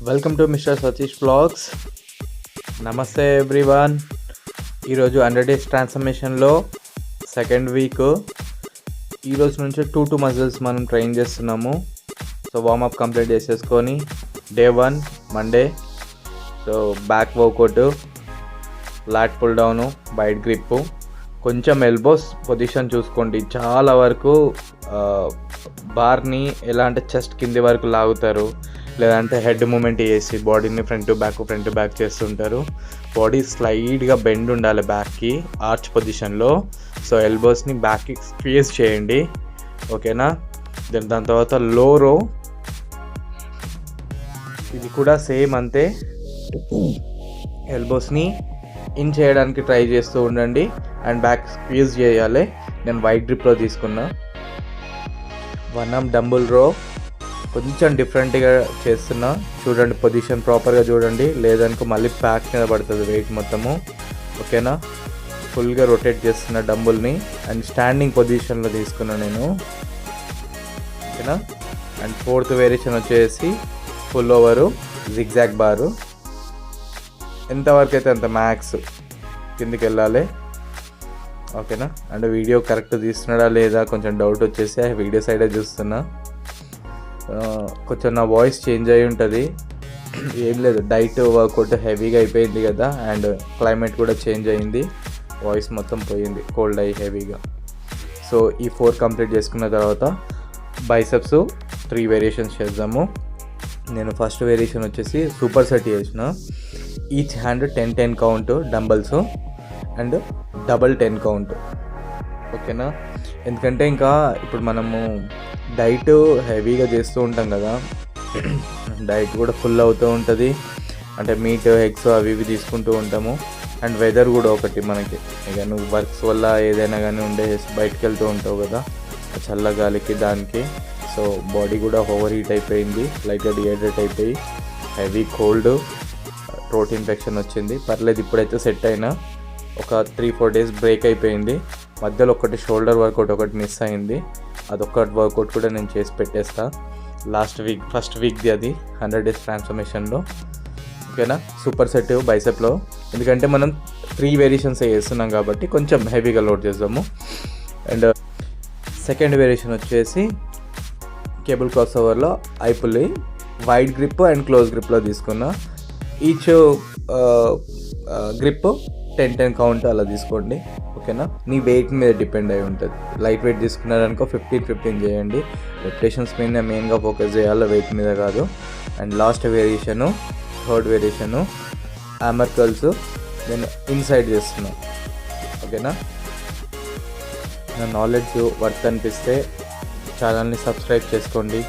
Welcome to mister Satish vlogs. నమస్తే everyone. ఈరోజు 100 days ట్రాన్స్ఫర్మేషన్లో second week. ఈరోజు నుంచి 2 మజిల్స్ మనం ట్రైన్ చేస్తున్నాము. సో వార్మప్ కంప్లీట్ చేసేసుకొని day 1 Monday. So back workout, lat pull down, wide grip, కొంచెం ఎల్బోస్ పొజిషన్ చూసుకోండి. చాలా వరకు బార్ని ఎలా అంటే చెస్ట్ కింది వరకు లాగుతారు, లేదంటే హెడ్ మూమెంట్ చేసి బాడీని ఫ్రంట్ టు బ్యాక్ చేస్తుంటారు. బాడీ స్లైడ్గా బెండ్ ఉండాలి బ్యాక్కి, ఆర్చ్ పొజిషన్లో. సో ఎల్బోస్ని బ్యాక్కి స్క్వీజ్ చేయండి, ఓకేనా. దాని తర్వాత లో రో, ఇది కూడా సేమ్ అంతే. ఎల్బోస్ని ఇన్ చేయడానికి ట్రై చేస్తూ ఉండండి అండ్ బ్యాక్ స్క్వీజ్ చేయాలి. నేను వైడ్ గ్రిప్లో తీసుకున్నా. 1 arm డంబుల్ రో కొంచెం డిఫరెంట్గా చేస్తున్నా, చూడండి. పొజిషన్ ప్రాపర్గా చూడండి, లేదనుకో మళ్ళీ బ్యాక్ మీద పడుతుంది వెయిట్ మొత్తము, ఓకేనా. ఫుల్గా రొటేట్ చేస్తున్న డంబుల్ని అండ్ స్టాండింగ్ పొజిషన్లో తీసుకున్నా నేను, ఓకేనా. అండ్ 4th వేరియేషన్ వచ్చేసి ఫుల్ ఓవరు జిగ్జాగ్ బారు. ఎంతవరకు అయితే అంత మ్యాక్స్ కిందికి వెళ్ళాలి, ఓకేనా. అండ్ వీడియో కరెక్ట్ తీస్తున్నాడా లేదా కొంచెం డౌట్ వచ్చేసి వీడియో సైడే చూస్తున్నా. కొంచెం నా వాయిస్ చేంజ్ అయి ఉంటుంది, ఏం లేదు, డైట్ వర్కౌట్ హెవీగా అయిపోయింది కదా, అండ్ క్లైమేట్ కూడా చేంజ్ అయింది, వాయిస్ మొత్తం పోయింది, కోల్డ్ అయ్యి హెవీగా. సో ఈ 4 కంప్లీట్ చేసుకున్న తర్వాత బైసెప్స్ 3 వేరియేషన్స్ చేద్దాము. నేను ఫస్ట్ వేరియేషన్ వచ్చేసి సూపర్ సెట్ చేసిన. Each hand 10 count dumbbells and double 10 count, ఓకేనా. ఎందుకంటే ఇంకా ఇప్పుడు మనము డైట్ హెవీగా చేస్తూ ఉంటాం కదా, డైట్ కూడా ఫుల్ అవుతూ ఉంటుంది, అంటే మీట్, ఎగ్స్ అవి ఇవి తీసుకుంటూ ఉంటాము. అండ్ వెదర్ కూడా ఒకటి మనకి, ఇక నువ్వు వర్క్స్ వల్ల ఏదైనా కానీ బయటకు వెళ్తూ ఉంటావు కదా, చల్లగాలికి దానికి. సో బాడీ కూడా ఓవర్ హీట్ అయిపోయింది, లైట్గా డిహైడ్రేట్ అయిపోయి హెవీ కోల్డ్, థ్రోట్ ఇన్ఫెక్షన్ వచ్చింది. పర్లేదు, ఇప్పుడైతే సెట్ అయినా. ఒక 3-4 డేస్ బ్రేక్ అయిపోయింది, మధ్యలో ఒకటి షోల్డర్ వర్కౌట్ ఒకటి మిస్ అయింది, అదొక్కటి వర్కౌట్ కూడా నేను చేసి పెట్టేస్తా ఫస్ట్ వీక్ది అది 100 డేస్ ట్రాన్స్ఫర్మేషన్లో, ఓకేనా. సూపర్ సెట్ బైసెప్లో, ఎందుకంటే మనం 3 వేరియేషన్స్ చేస్తున్నాం కాబట్టి కొంచెం హెవీగా లోడ్ చేద్దాము. అండ్ సెకండ్ వేరియేషన్ వచ్చేసి కేబుల్ క్రాస్ ఓవర్లో ఐపుల్లి వైడ్ గ్రిప్ అండ్ క్లోజ్ గ్రిప్లో తీసుకున్నా. ఈచ్ గ్రిప్ 10 కౌంట్ అలా తీసుకోండి, ఓకేనా. నీ వెయిట్ మీద డిపెండ్ అయి ఉంటుంది. లైట్ వెయిట్ తీసుకున్నారనుకో 15 చేయండి. రెపిటేషన్స్ మీద మెయిన్గా ఫోకస్ చేయాలి, వెయిట్ మీద కాదు. And last variation, third variation hammer curls నేను ఇన్సైడ్ చేస్తున్నాను, ఓకేనా. నా నాలెడ్జ్ వర్త్ అనిపిస్తే ఛానల్ని సబ్స్క్రైబ్ చేసుకోండి.